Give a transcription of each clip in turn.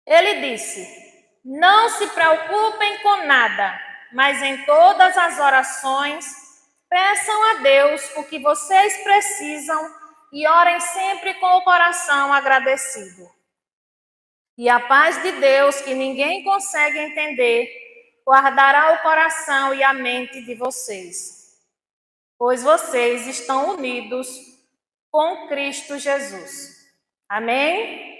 Ele disse: não se preocupem com nada, mas em todas as orações, peçam a Deus o que vocês precisam e orem sempre com o coração agradecido. E a paz de Deus, que ninguém consegue entender, guardará o coração e a mente de vocês, pois vocês estão unidos com Cristo Jesus. Amém?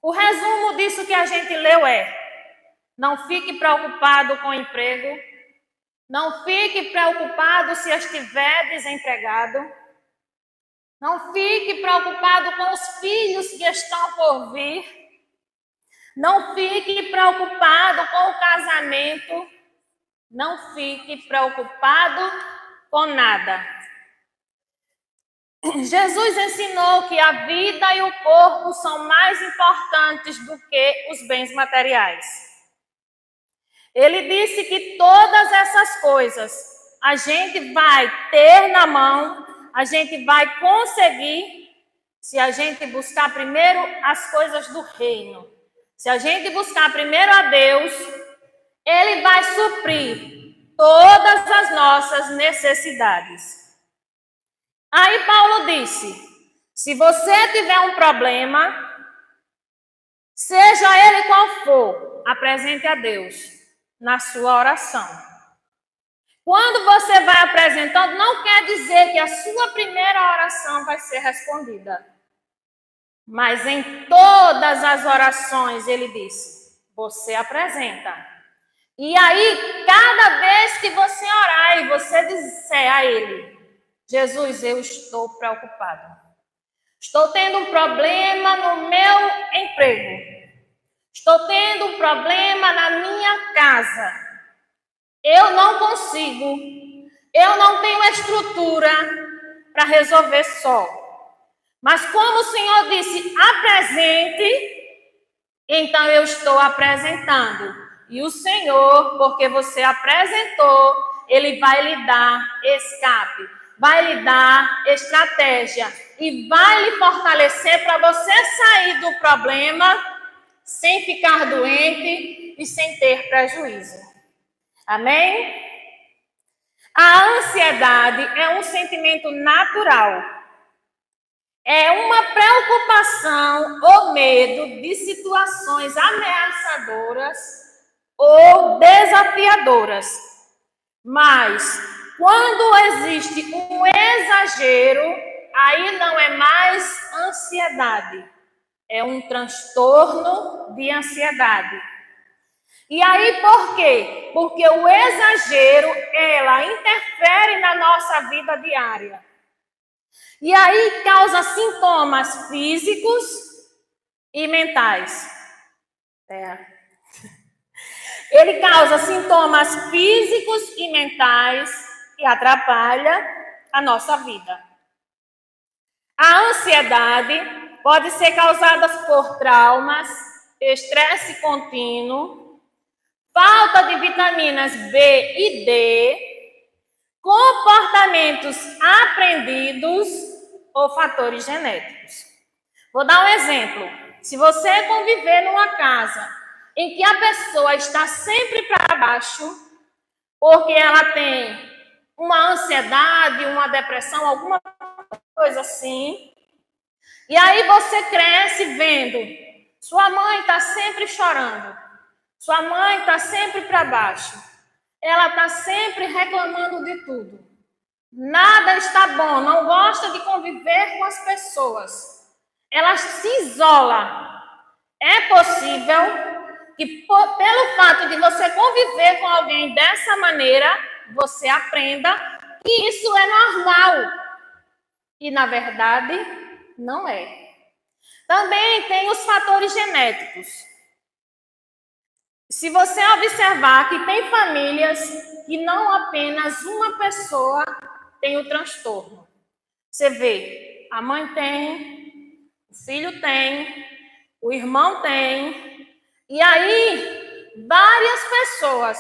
O resumo disso que a gente leu é: não fique preocupado com o emprego, não fique preocupado se estiver desempregado, não fique preocupado com os filhos que estão por vir, não fique preocupado com o casamento, não fique preocupado com nada. Jesus ensinou que a vida e o corpo são mais importantes do que os bens materiais. Ele disse que todas essas coisas a gente vai ter na mão, a gente vai conseguir se a gente buscar primeiro as coisas do reino. Se a gente buscar primeiro a Deus, Ele vai suprir todas as nossas necessidades. Aí Paulo disse: se você tiver um problema, seja ele qual for, apresente a Deus na sua oração. Quando você vai apresentando, não quer dizer que a sua primeira oração vai ser respondida. Mas em todas as orações, ele disse, você apresenta. E aí, cada vez que você orar e você disser a ele: Jesus, eu estou preocupado. Estou tendo um problema no meu emprego. Estou tendo um problema na minha casa. Eu não consigo. Eu não tenho estrutura para resolver só. Mas como o Senhor disse, apresente, então eu estou apresentando. E o Senhor, porque você apresentou, Ele vai lhe dar escape, vai lhe dar estratégia e vai lhe fortalecer para você sair do problema sem ficar doente e sem ter prejuízo. Amém? A ansiedade é um sentimento natural. É uma preocupação ou medo de situações ameaçadoras ou desafiadoras. Mas quando existe um exagero, aí não é mais ansiedade, é um transtorno de ansiedade. E aí por quê? Porque o exagero, ela interfere na nossa vida diária. E aí causa sintomas físicos e mentais. Ele causa sintomas físicos e mentais que atrapalham a nossa vida. A ansiedade pode ser causada por traumas, estresse contínuo, falta de vitaminas B e D, comportamentos aprendidos ou fatores genéticos. Vou dar um exemplo. Se você conviver numa casa em que a pessoa está sempre para baixo, porque ela tem uma ansiedade, uma depressão, alguma coisa assim, e aí você cresce vendo, sua mãe está sempre chorando, sua mãe está sempre para baixo, ela está sempre reclamando de tudo, nada está bom, não gosta de conviver com as pessoas, ela se isola. É possível que pelo fato de você conviver com alguém dessa maneira, você aprenda que isso é normal. E, na verdade, não é. Também tem os fatores genéticos. Se você observar que tem famílias que não apenas uma pessoa tem o transtorno. Você vê, a mãe tem, o filho tem, o irmão tem. E aí, várias pessoas,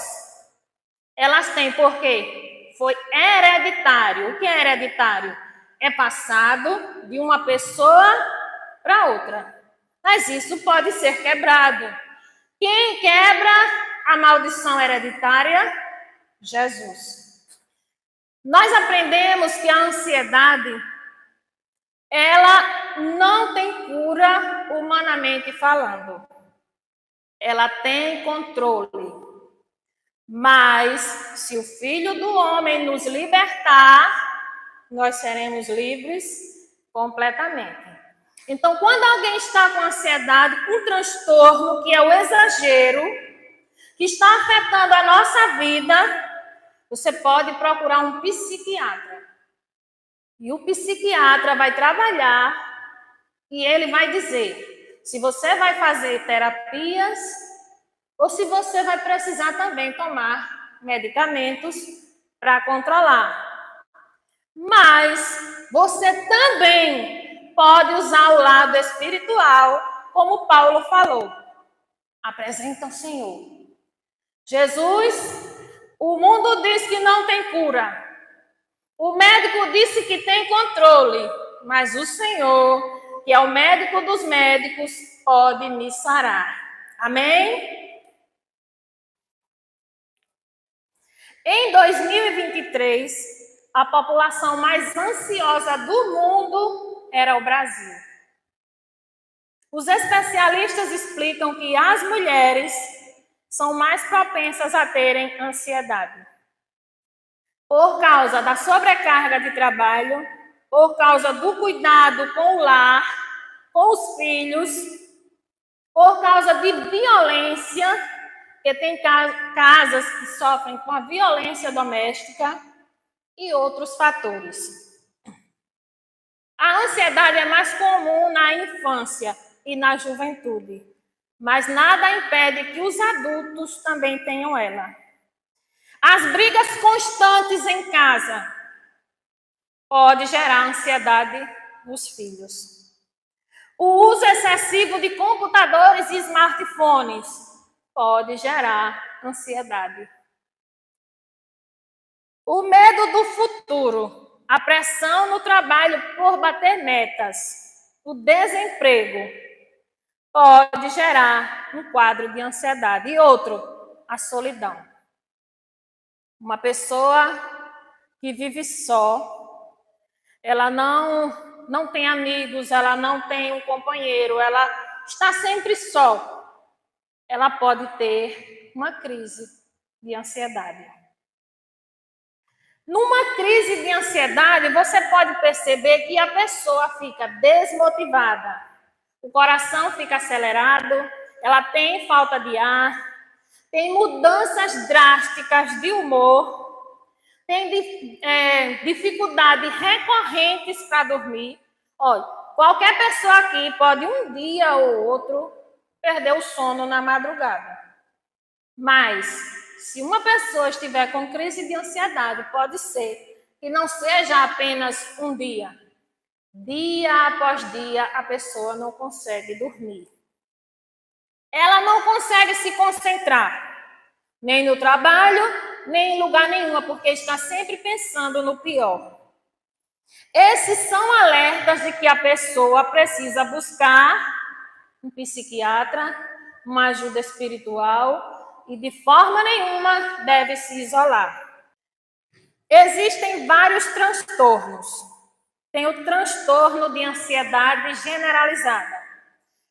elas têm, por quê? Foi hereditário. O que é hereditário? É passado de uma pessoa para outra. Mas isso pode ser quebrado. Quem quebra a maldição hereditária? Jesus. Nós aprendemos que a ansiedade, ela não tem cura humanamente falando. Ela tem controle. Mas se o Filho do Homem nos libertar, nós seremos livres completamente. Então, quando alguém está com ansiedade, um transtorno, que é o exagero, que está afetando a nossa vida, você pode procurar um psiquiatra. E o psiquiatra vai trabalhar e ele vai dizer se você vai fazer terapias ou se você vai precisar também tomar medicamentos para controlar. Mas você também pode usar o lado espiritual, como Paulo falou. Apresenta ao Senhor. Jesus, o mundo diz que não tem cura. O médico disse que tem controle, mas o Senhor, que é o médico dos médicos, pode me sarar. Amém? Em 2023, a população mais ansiosa do mundo era o Brasil. Os especialistas explicam que as mulheres são mais propensas a terem ansiedade. Por causa da sobrecarga de trabalho, por causa do cuidado com o lar, com os filhos, por causa de violência, porque tem casas que sofrem com a violência doméstica e outros fatores. A ansiedade é mais comum na infância e na juventude, mas nada impede que os adultos também tenham ela. As brigas constantes em casa pode gerar ansiedade nos filhos. O uso excessivo de computadores e smartphones pode gerar ansiedade. O medo do futuro, a pressão no trabalho por bater metas, o desemprego pode gerar um quadro de ansiedade. E outro, a solidão. Uma pessoa que vive só, ela não tem amigos, ela não tem um companheiro, ela está sempre só. Ela pode ter uma crise de ansiedade. Numa crise de ansiedade, você pode perceber que a pessoa fica desmotivada, o coração fica acelerado, ela tem falta de ar, tem mudanças drásticas de humor, tem dificuldades recorrentes para dormir. Olha, qualquer pessoa aqui pode um dia ou outro perder o sono na madrugada. Mas, se uma pessoa estiver com crise de ansiedade, pode ser que não seja apenas um dia. Dia após dia, a pessoa não consegue dormir. Ela não consegue se concentrar, nem no trabalho, nem em lugar nenhum, porque está sempre pensando no pior. Esses são alertas de que a pessoa precisa buscar um psiquiatra, uma ajuda espiritual e de forma nenhuma deve se isolar. Existem vários transtornos. Tem o transtorno de ansiedade generalizada,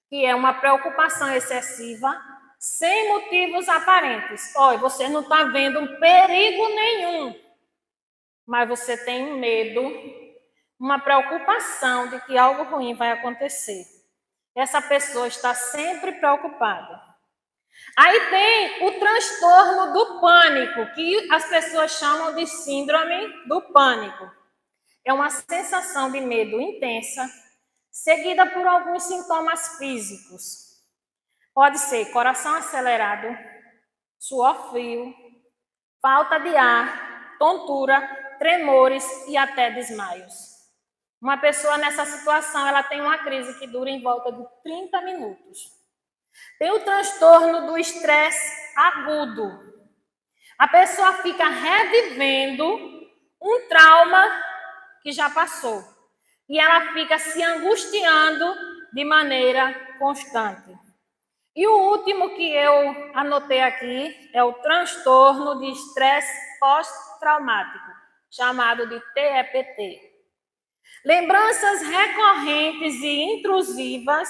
que é uma preocupação excessiva, sem motivos aparentes. Olha, você não está vendo perigo nenhum, mas você tem um medo, uma preocupação de que algo ruim vai acontecer. Essa pessoa está sempre preocupada. Aí tem o transtorno do pânico, que as pessoas chamam de síndrome do pânico. É uma sensação de medo intensa, seguida por alguns sintomas físicos. Pode ser coração acelerado, suor frio, falta de ar, tontura, tremores e até desmaios. Uma pessoa nessa situação, ela tem uma crise que dura em volta de 30 minutos. Tem o transtorno do estresse agudo. A pessoa fica revivendo um trauma que já passou. E ela fica se angustiando de maneira constante. E o último que eu anotei aqui é o transtorno de estresse pós-traumático, chamado de TEPT. Lembranças recorrentes e intrusivas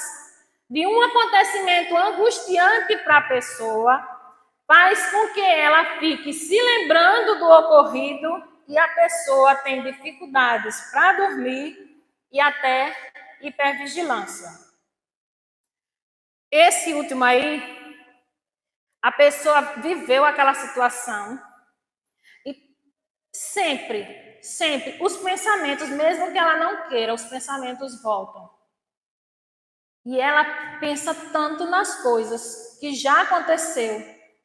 de um acontecimento angustiante para a pessoa faz com que ela fique se lembrando do ocorrido e a pessoa tem dificuldades para dormir e até hipervigilância. Esse último aí, a pessoa viveu aquela situação e sempre, os pensamentos, mesmo que ela não queira, os pensamentos voltam. E ela pensa tanto nas coisas que já aconteceu,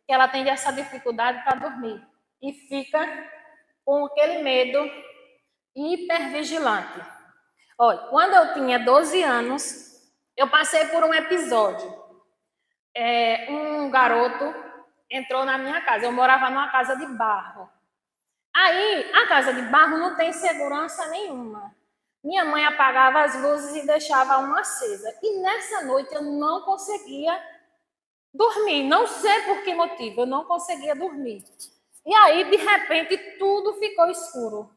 que ela tem essa dificuldade para dormir. E fica com aquele medo hipervigilante. Olha, quando eu tinha 12 anos, eu passei por um episódio. Um garoto entrou na minha casa. Eu morava numa casa de barro. Aí, a casa de barro não tem segurança nenhuma. Minha mãe apagava as luzes e deixava uma acesa. E nessa noite eu não conseguia dormir. Não sei por que motivo, eu não conseguia dormir. E aí, de repente, tudo ficou escuro.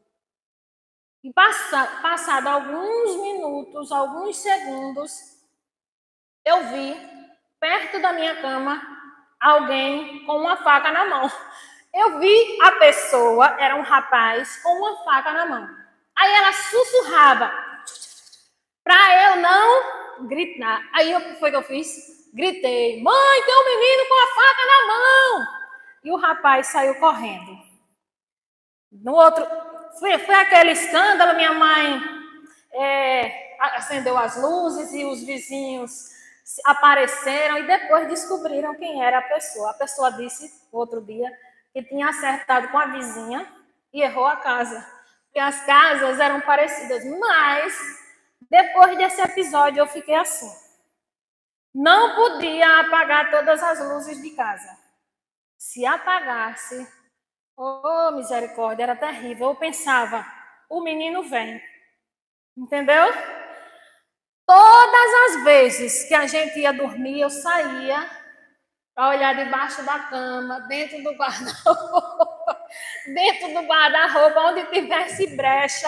E passado alguns minutos, alguns segundos, eu vi, perto da minha cama, alguém com uma faca na mão. Eu vi a pessoa, era um rapaz, com uma faca na mão. Aí ela sussurrava, para eu não gritar. Aí o que foi que eu fiz? Gritei, mãe, tem um menino com a faca na mão. E o rapaz saiu correndo. No outro, foi aquele escândalo, minha mãe acendeu as luzes e os vizinhos apareceram e depois descobriram quem era a pessoa. A pessoa disse, outro dia, que tinha acertado com a vizinha e errou a casa. Porque as casas eram parecidas, mas depois desse episódio eu fiquei assim. Não podia apagar todas as luzes de casa. Se apagasse, oh, misericórdia, era terrível. Eu pensava, o menino vem. Entendeu? Todas as vezes que a gente ia dormir, eu saía para olhar debaixo da cama, dentro do guarda-roupa, onde tivesse brecha,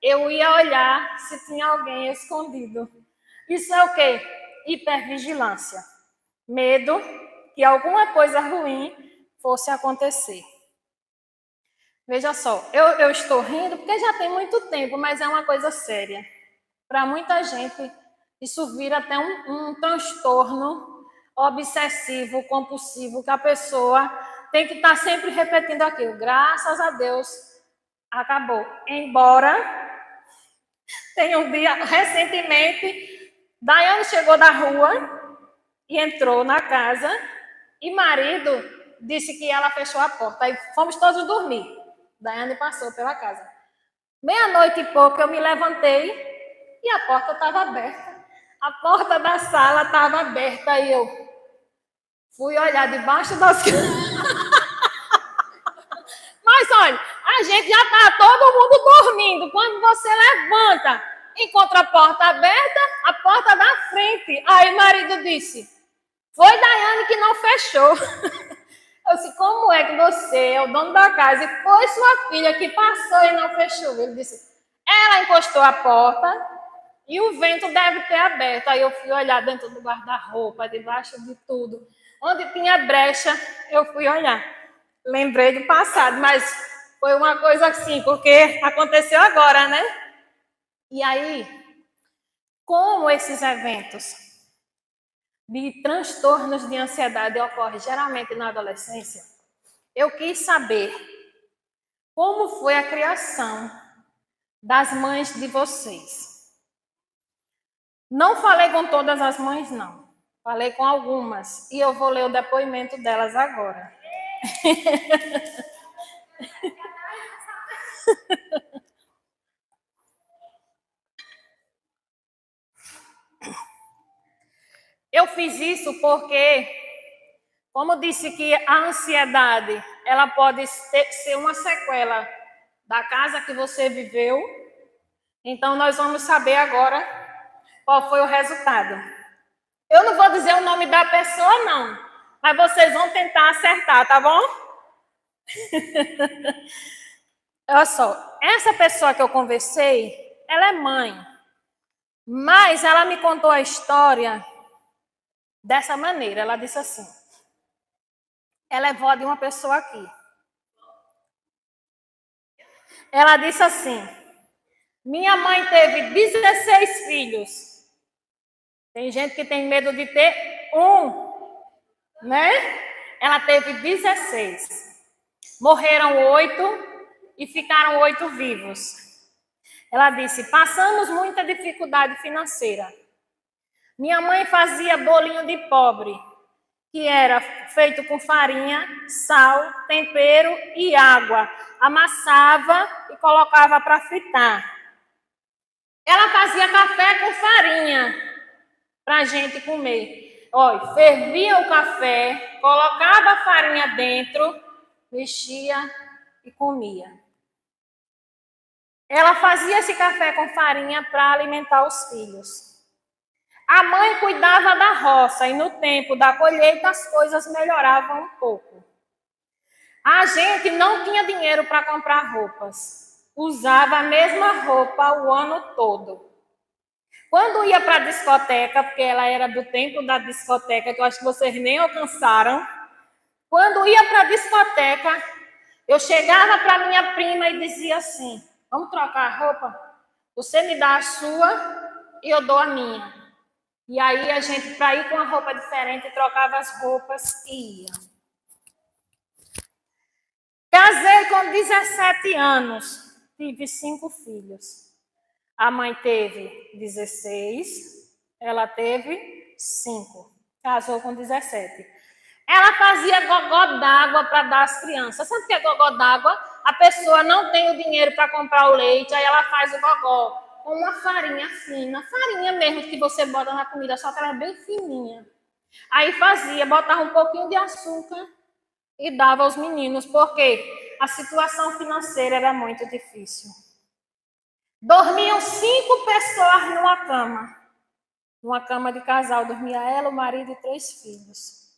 eu ia olhar se tinha alguém escondido. Isso é o quê? Hipervigilância. Medo que alguma coisa ruim fosse acontecer. Veja só, eu estou rindo porque já tem muito tempo, mas é uma coisa séria. Para muita gente, isso vira até um transtorno obsessivo, compulsivo, que a pessoa tem que estar sempre repetindo aquilo. Graças a Deus, acabou. Embora, tem um dia, recentemente, Daiane chegou da rua e entrou na casa e marido disse que ela fechou a porta. Aí fomos todos dormir. Daiane passou pela casa. Meia-noite e pouco eu me levantei e a porta estava aberta. A porta da sala estava aberta e eu fui olhar debaixo das... Mas olha, a gente já está todo mundo dormindo. Quando você levanta, encontra a porta aberta, a porta da frente. Aí o marido disse, foi Daiane que não fechou. Eu disse, como é que você é o dono da casa e foi sua filha que passou e não fechou? Ele disse, ela encostou a porta e o vento deve ter aberto. Aí eu fui olhar dentro do guarda-roupa, debaixo de tudo. Onde tinha brecha, eu fui olhar. Lembrei do passado, mas foi uma coisa assim, porque aconteceu agora, né? E aí, como esses eventos de transtornos de ansiedade ocorrem geralmente na adolescência, eu quis saber como foi a criação das mães de vocês. Não falei com todas as mães, não. Falei com algumas. E eu vou ler o depoimento delas agora. Eu fiz isso porque, como disse que a ansiedade, ela pode ser uma sequela da casa que você viveu. Então, nós vamos saber agora Qual foi o resultado? Eu não vou dizer o nome da pessoa, não. Mas vocês vão tentar acertar, tá bom? Olha só, essa pessoa que eu conversei, ela é mãe. Mas ela me contou a história dessa maneira. Ela disse assim: ela é vó de uma pessoa aqui. Ela disse assim: minha mãe teve 16 filhos. Tem gente que tem medo de ter né? Ela teve 16. Morreram 8 e ficaram 8 vivos. Ela disse: passamos muita dificuldade financeira. Minha mãe fazia bolinho de pobre, que era feito com farinha, sal, tempero e água. Amassava e colocava para fritar. Ela fazia café com farinha para a gente comer. Olha, fervia o café, colocava a farinha dentro, mexia e comia. Ela fazia esse café com farinha para alimentar os filhos. A mãe cuidava da roça e no tempo da colheita as coisas melhoravam um pouco. A gente não tinha dinheiro para comprar roupas. Usava a mesma roupa o ano todo. Quando ia para a discoteca, porque ela era do tempo da discoteca, que eu acho que vocês nem alcançaram. Quando ia para a discoteca, eu chegava para minha prima e dizia assim: vamos trocar a roupa? Você me dá a sua e eu dou a minha. E aí a gente, para ir com uma roupa diferente, trocava as roupas e ia. Casei com 17 anos, tive 5 filhos. A mãe teve 16, ela teve 5. Casou com 17. Ela fazia gogó d'água para dar às crianças. Sabe o que é gogó d'água? A pessoa não tem o dinheiro para comprar o leite, aí ela faz o gogó com uma farinha fina, farinha mesmo que você bota na comida, só que ela é bem fininha. Aí fazia, botava um pouquinho de açúcar e dava aos meninos, porque a situação financeira era muito difícil. Dormiam 5 pessoas numa cama de casal, dormia ela, o marido e 3 filhos.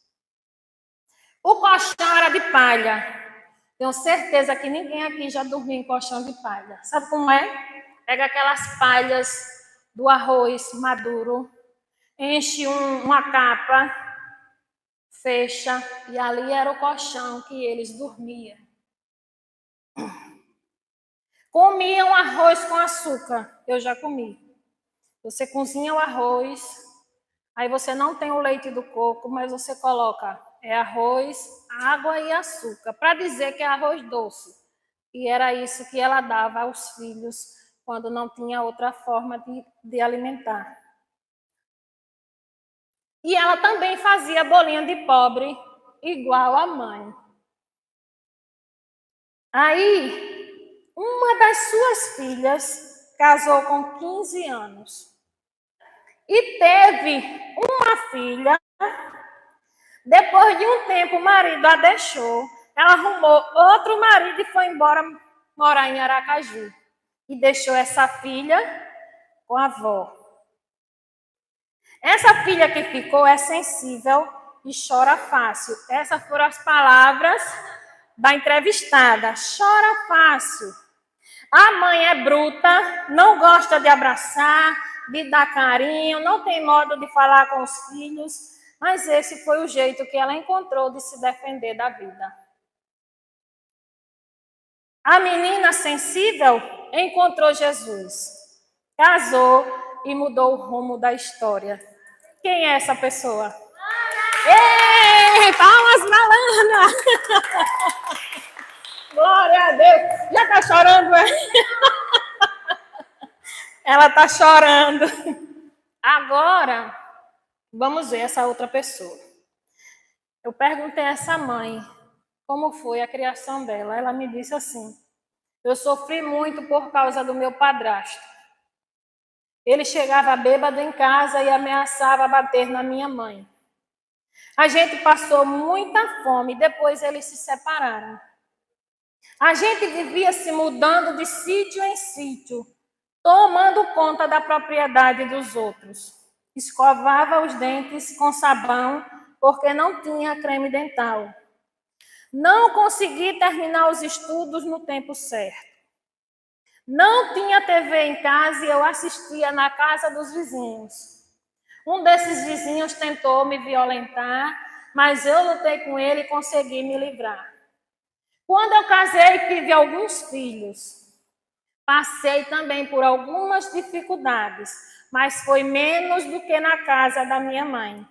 O colchão era de palha. Tenho certeza que ninguém aqui já dormiu em colchão de palha. Sabe como é? Pega aquelas palhas do arroz maduro, enche uma capa, fecha, e ali era o colchão que eles dormiam. Comiam arroz com açúcar. Eu já comi. Você cozinha o arroz, aí você não tem o leite do coco, mas você coloca arroz, água e açúcar, para dizer que é arroz doce. E era isso que ela dava aos filhos quando não tinha outra forma de alimentar. E ela também fazia bolinha de pobre, igual a mãe. Aí, uma das suas filhas casou com 15 anos. E teve uma filha. Depois de um tempo, o marido a deixou. Ela arrumou outro marido e foi embora morar em Aracaju. E deixou essa filha com a avó. Essa filha que ficou é sensível e chora fácil. Essas foram as palavras da entrevistada. Chora fácil. A mãe é bruta, não gosta de abraçar, de dar carinho, não tem modo de falar com os filhos. Mas esse foi o jeito que ela encontrou de se defender da vida. A menina sensível encontrou Jesus, casou e mudou o rumo da história. Quem é essa pessoa? Ei, palmas pra Lana! Glória a Deus! Já tá chorando, é? Ela tá chorando. Agora, vamos ver essa outra pessoa. Eu perguntei a essa mãe como foi a criação dela. Ela me disse assim: eu sofri muito por causa do meu padrasto. Ele chegava bêbado em casa e ameaçava bater na minha mãe. A gente passou muita fome, depois eles se separaram. A gente vivia se mudando de sítio em sítio. tomando conta da propriedade dos outros. Escovava os dentes com sabão, porque não tinha creme dental. Não consegui terminar os estudos no tempo certo. Não tinha TV em casa e eu assistia na casa dos vizinhos. Um desses vizinhos tentou me violentar, mas eu lutei com ele e consegui me livrar. Quando eu casei, tive alguns filhos. Passei também por algumas dificuldades, mas foi menos do que na casa da minha mãe.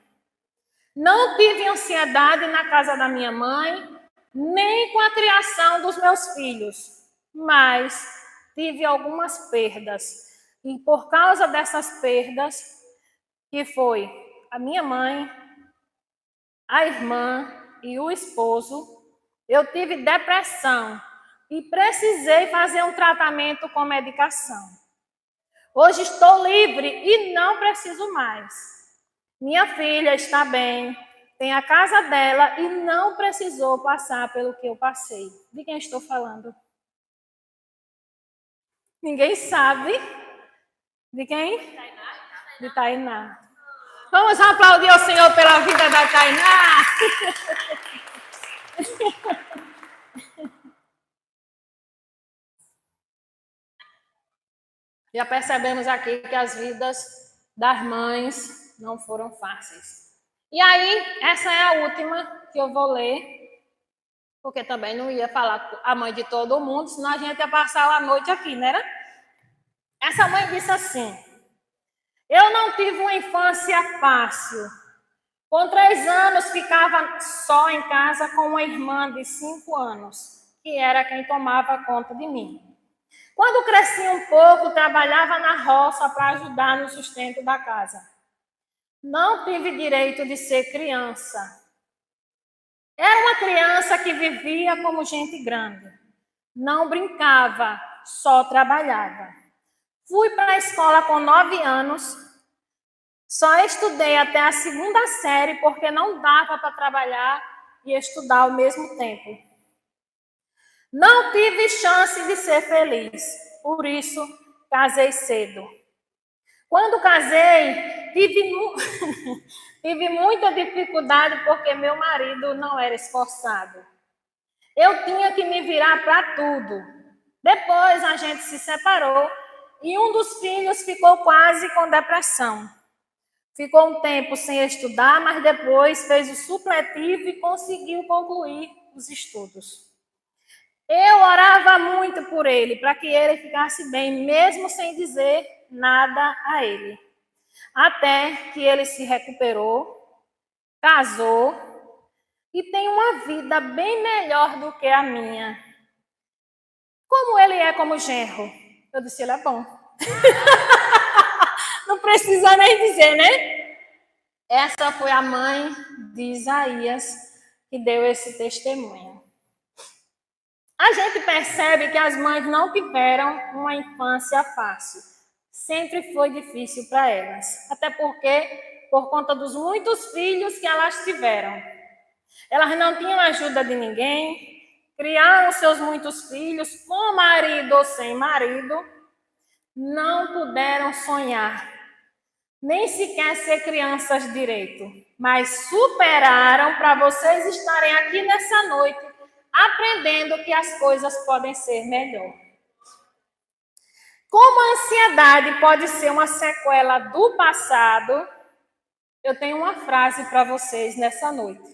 Não tive ansiedade na casa da minha mãe, nem com a criação dos meus filhos, mas tive algumas perdas. E por causa dessas perdas, que foi a minha mãe, a irmã e o esposo, eu tive depressão e precisei fazer um tratamento com medicação. Hoje estou livre e não preciso mais. Minha filha está bem, tem a casa dela e não precisou passar pelo que eu passei. De quem estou falando? Ninguém sabe? De quem? De Tainá. Vamos aplaudir ao Senhor pela vida da Tainá. Já percebemos aqui que as vidas das mães não foram fáceis. E aí, essa é a última que eu vou ler, porque também não ia falar a mãe de todo mundo, senão a gente ia passar a noite aqui, não era? Essa mãe disse assim: eu não tive uma infância fácil. Com 3 anos, ficava só em casa com uma irmã de 5 anos, que era quem tomava conta de mim. Quando cresci um pouco, trabalhava na roça para ajudar no sustento da casa. Não tive direito de ser criança. Era uma criança que vivia como gente grande. Não brincava, só trabalhava. Fui para a escola com 9 anos. Só estudei até a 2ª série porque não dava para trabalhar e estudar ao mesmo tempo. Não tive chance de ser feliz, por isso casei cedo. Quando casei, tive muita dificuldade porque meu marido não era esforçado. Eu tinha que me virar para tudo. Depois a gente se separou e um dos filhos ficou quase com depressão. Ficou um tempo sem estudar, mas depois fez o supletivo e conseguiu concluir os estudos. Eu orava muito por ele, para que ele ficasse bem, mesmo sem dizer nada a ele. Até que ele se recuperou, casou e tem uma vida bem melhor do que a minha. Como ele é como genro? Eu disse, ele é bom. Não precisa nem dizer, né? Essa foi a mãe de Isaías que deu esse testemunho. A gente percebe que as mães não tiveram uma infância fácil. Sempre foi difícil para elas. Até porque, por conta dos muitos filhos que elas tiveram. Elas não tinham ajuda de ninguém, criaram seus muitos filhos, com marido ou sem marido, não puderam sonhar, nem sequer ser crianças direito, mas superaram para vocês estarem aqui nessa noite, aprendendo que as coisas podem ser melhor. Como a ansiedade pode ser uma sequela do passado, eu tenho uma frase para vocês nessa noite.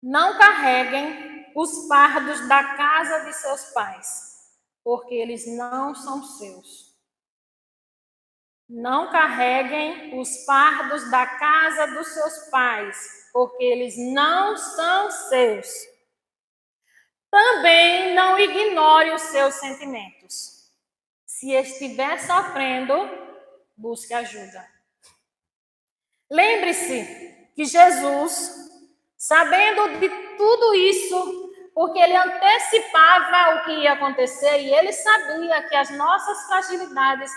Não carreguem os fardos da casa de seus pais, porque eles não são seus. Não carreguem os fardos da casa dos seus pais, porque eles não são seus. Também não ignore os seus sentimentos. Se estiver sofrendo, busque ajuda. Lembre-se que Jesus, sabendo de tudo isso, porque ele antecipava o que ia acontecer e ele sabia que as nossas fragilidades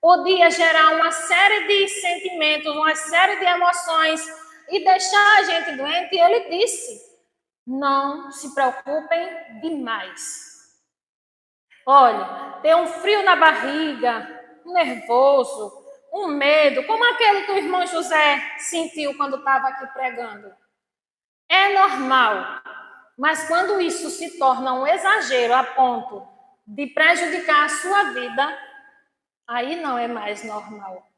podiam gerar uma série de sentimentos, uma série de emoções e deixar a gente doente, e ele disse, não se preocupem demais. Olha, ter um frio na barriga, um nervoso, um medo, como aquele que o irmão José sentiu quando estava aqui pregando. É normal, mas quando isso se torna um exagero a ponto de prejudicar a sua vida, aí não é mais normal.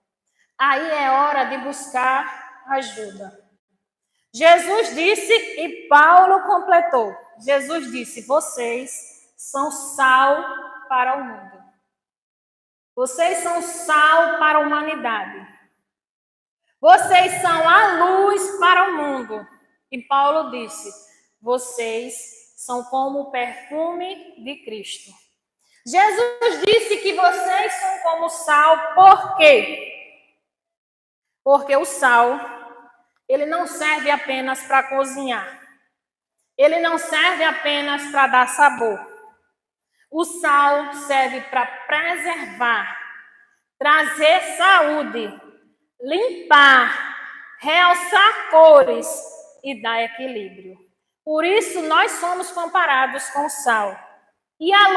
Aí é hora de buscar ajuda. Jesus disse e Paulo completou. Jesus disse: vocês são sal para o mundo. Vocês são sal para a humanidade. Vocês são a luz para o mundo. E Paulo disse: vocês são como o perfume de Cristo. Jesus disse que vocês são como sal, por quê? Porque o sal, ele não serve apenas para cozinhar. Ele não serve apenas para dar sabor. O sal serve para preservar, trazer saúde, limpar, realçar cores e dar equilíbrio. Por isso nós somos comparados com o sal. E a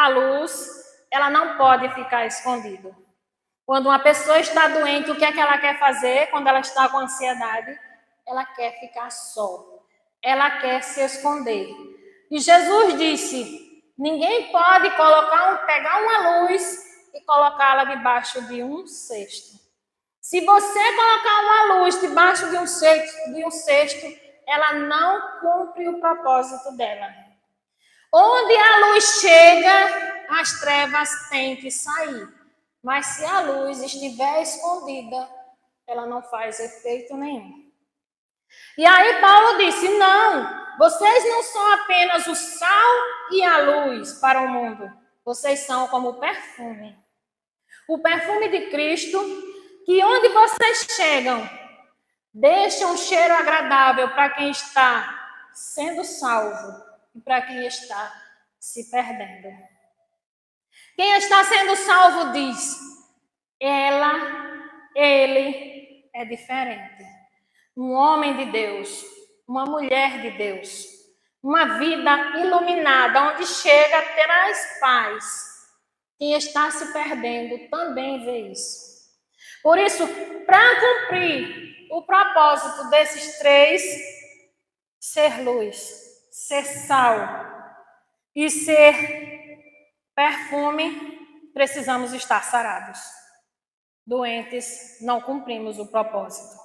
luz, ela não pode ficar escondida. Quando uma pessoa está doente, o que é que ela quer fazer quando ela está com ansiedade? Ela quer ficar só. Ela quer se esconder. E Jesus disse: ninguém pode pegar uma luz e colocá-la debaixo de um cesto. Se você colocar uma luz debaixo de um cesto, ela não cumpre o propósito dela. Onde a luz chega, as trevas têm que sair. Mas se a luz estiver escondida, ela não faz efeito nenhum. E aí Paulo disse: não, vocês não são apenas o sal e a luz para o mundo. Vocês são como o perfume. O perfume de Cristo, que onde vocês chegam, deixa um cheiro agradável para quem está sendo salvo e para quem está se perdendo. Quem está sendo salvo diz: ele é diferente. Um homem de Deus, uma mulher de Deus, uma vida iluminada, onde chega traz paz. Quem está se perdendo também vê isso. Por isso, para cumprir o propósito desses três, ser luz, ser sal e ser perfume, precisamos estar sarados. Doentes, não cumprimos o propósito.